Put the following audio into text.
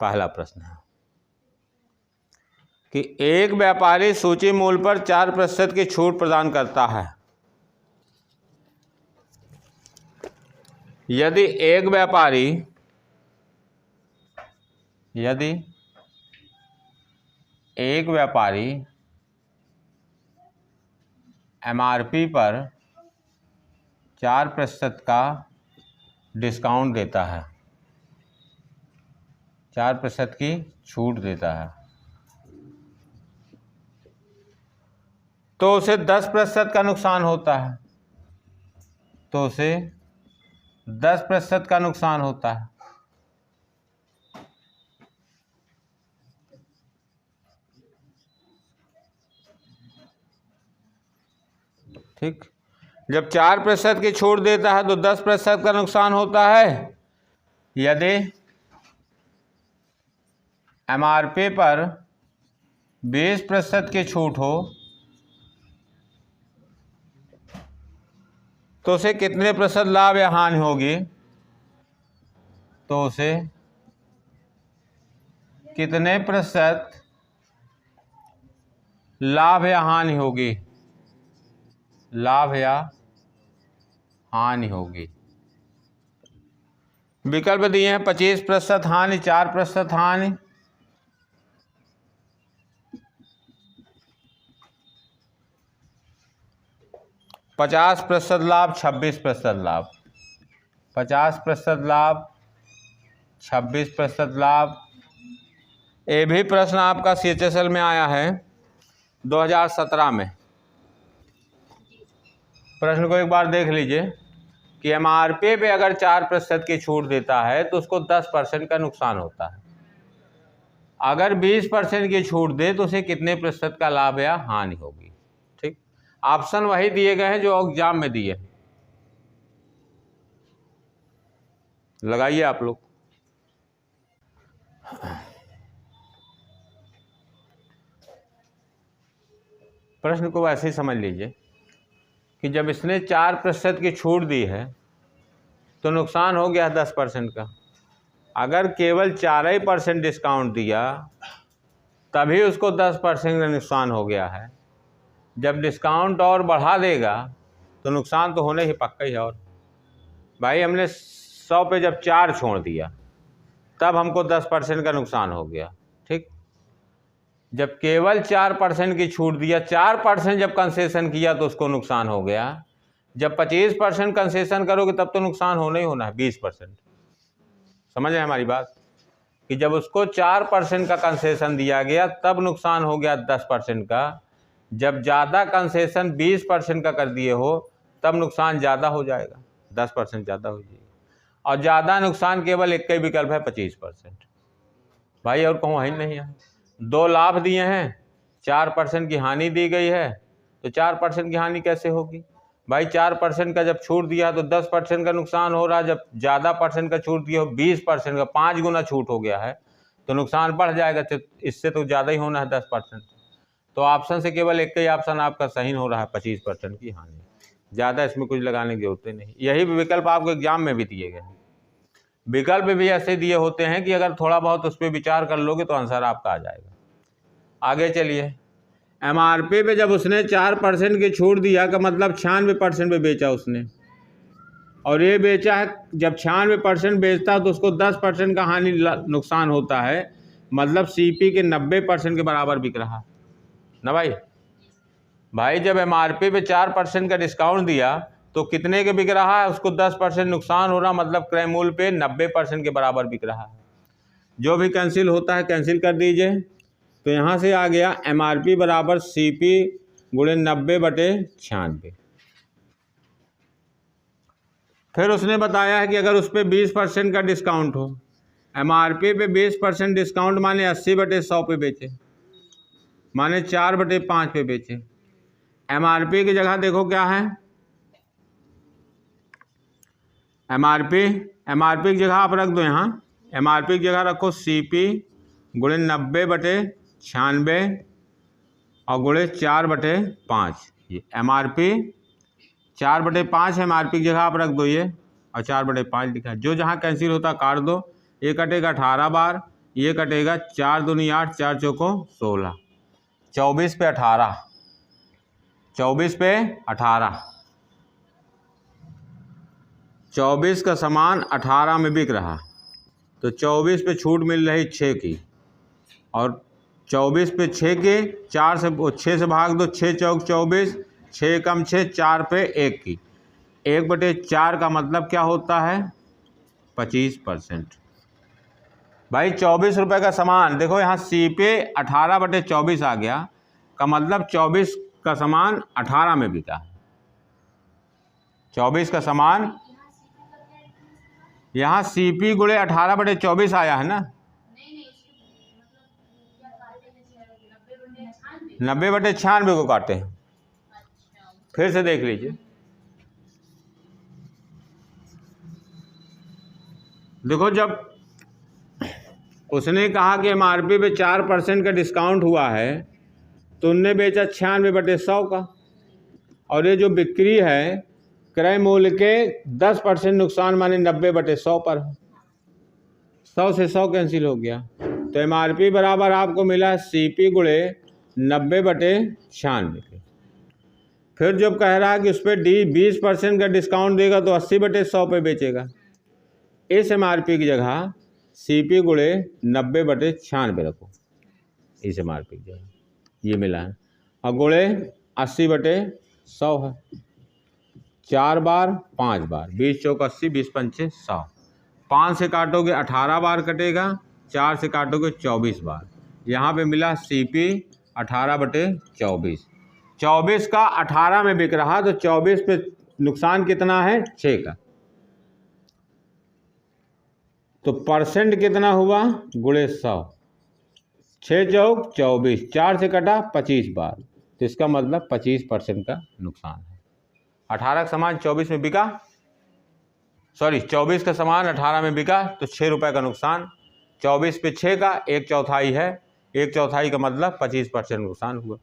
पहला प्रश्न है कि एक व्यापारी सूची मूल्य पर 4% की छूट प्रदान करता है। यदि एक व्यापारी MRP पर 4% का डिस्काउंट देता है, 4% की छूट देता है, तो उसे 10% का नुकसान होता है, तो उसे 10% का नुकसान होता है। ठीक, जब 4% की छूट देता है तो 10% का नुकसान होता है। यदि MRP पर 20% की छूट हो तो उसे कितने प्रतिशत लाभ या हानि होगी, तो उसे कितने प्रतिशत लाभ या हानि होगी, लाभ या हानि होगी। विकल्प दिए हैं 25% हानि, 4% हानि, 50% लाभ, 26% लाभ, 50% लाभ, 26% लाभ। ये भी प्रश्न आपका CHSL में आया है 2017 में। प्रश्न को एक बार देख लीजिए कि MRP पे अगर 4% की छूट देता है तो उसको 10% का नुकसान होता है। अगर 20% की छूट दे तो उसे कितने प्रतिशत का लाभ या हानि होगी। ठीक, ऑप्शन वही दिए गए हैं जो एग्जाम में दिए, लगाइए आप लोग। प्रश्न को वैसे ही समझ लीजिए कि जब इसने 4% की छूट दी है तो नुकसान हो गया 10% का। अगर केवल 4% डिस्काउंट दिया तभी उसको 10% का नुकसान हो गया है। जब डिस्काउंट और बढ़ा देगा तो नुकसान तो होने ही पक्का ही है। और भाई हमने 100 पे जब 4 छोड़ दिया तब हमको 10% का नुकसान हो गया। ठीक, जब केवल 4% की छूट दिया, 4% जब कंसेशन किया तो उसको नुकसान हो गया। जब 25% कंसेशन करोगे तब तो नुकसान होना ही होना है, 20%। समझ रहे हमारी बात कि जब उसको 4% का कंसेशन दिया गया तब नुकसान हो गया 10% का। जब ज़्यादा कंसेशन 20% का कर दिए हो तब नुकसान ज़्यादा हो जाएगा, 10% ज़्यादा हो जाएगा। और ज़्यादा नुकसान केवल एक ही विकल्प है, 25%। भाई और कहूँ है नहीं है। 2 लाभ दिए हैं, 4% की हानि दी गई है, तो 4% की हानि कैसे होगी भाई। 4% का जब छूट दिया तो 10% का नुकसान हो रहा है। जब ज़्यादा परसेंट का छूट दिया हो, 20% का 5 गुना छूट हो गया है तो नुकसान बढ़ जाएगा। तो इससे तो ज़्यादा ही होना है 10%। तो ऑप्शन से केवल एक ही ऑप्शन आपका सही हो रहा है, 25% की हानि। ज़्यादा इसमें कुछ लगाने की जरूरत नहीं। यही विकल्प आपको एग्जाम में भी दिए गए हैं। विकल्प भी ऐसे दिए होते हैं कि अगर थोड़ा बहुत उस पर विचार कर लोगे तो आंसर आपका आ जाएगा। आगे चलिए, MRP पे जब उसने 4% की छूट दिया का मतलब 96% पे बेचा उसने, और ये बेचा है। जब 96% बेचता है तो उसको 10% का हानि नुकसान होता है, मतलब CP के 90% के बराबर बिक रहा है ना भाई। जब MRP पे 4% का डिस्काउंट दिया तो कितने के बिक रहा है, उसको 10% नुकसान हो रहा, मतलब क्रय मूल्य पे 90% के बराबर बिक रहा है। जो भी कैंसिल होता है कैंसिल कर दीजिए। तो यहाँ से आ गया MRP बराबर CP गुणे 90/96। फिर उसने बताया है कि अगर उस पर 20% का डिस्काउंट हो, MRP पे 20% डिस्काउंट माने 80/100 पे बेचे, माने 4/5 पे बेचे। MRP की जगह देखो क्या है, MRP की जगह आप रख दो, यहाँ MRP की जगह रखो CP गुणे 90/96 और गुणे 4/5। ये MRP 4/5 MRP की जगह आप रख दो ये, और 4/5 लिखा है। जो जहाँ कैंसिल होता काट दो। 1 कटेगा 18 बार, ये कटेगा 4 दूनी 8, 4 चौको 16, 24 पे 18, 24 पे 18, 24 का सामान 18 में बिक रहा, तो 24 पे छूट मिल रही 6 की, और 24 पे 6 के 4 से 6 से भाग दो, 6 चौक 24, 6 कम 6, 4 पे 1 की, 1/4 का मतलब क्या होता है 25%। भाई 24 रुपये का सामान, देखो यहाँ सी पे 18/24 आ गया, का मतलब 24 का सामान 18 में बिका है। 24 का सामान यहाँ सी पी गुणे 18/24 आया है ना, 90/96 को काटे हैं। फिर से देख लीजिए, देखो जब उसने कहा कि MRP पे 4% का डिस्काउंट हुआ है, तो उनने बेचा 96/100 का, और ये जो बिक्री है क्रय मूल्य के 10% नुकसान माने 90/100 पर है। 100 से 100 कैंसिल हो गया, तो MRP बराबर आपको मिला CP गुणे 90/96 के। फिर जब कह रहा है कि उस पर 20% का डिस्काउंट देगा तो 80/100 पे बेचेगा, इस MRP की जगह CP गुणे 90/96 रखो, इस MRP की जगह ये मिला है, और गुणे 80/100 है। 4 बार 5 बार, 20 चौक 80, 20 पंचे 100, 5 से काटोगे 18 बार कटेगा, 4 से काटोगे 24 बार। यहाँ पे मिला CP 18/24, 24 का 18 में बिक रहा, तो 24 पे नुकसान कितना है 6 का, तो परसेंट कितना हुआ गुणे 100, 6 चौक 24, 4 से कटा 25 बार, तो इसका मतलब 25% का नुकसान है। 18 का सामान 24 में बिका, 24 का सामान 18 में बिका, तो 6 रुपये का नुकसान, 24 पे 6 का 1/4 है, 1/4 का मतलब 25% नुकसान हुआ।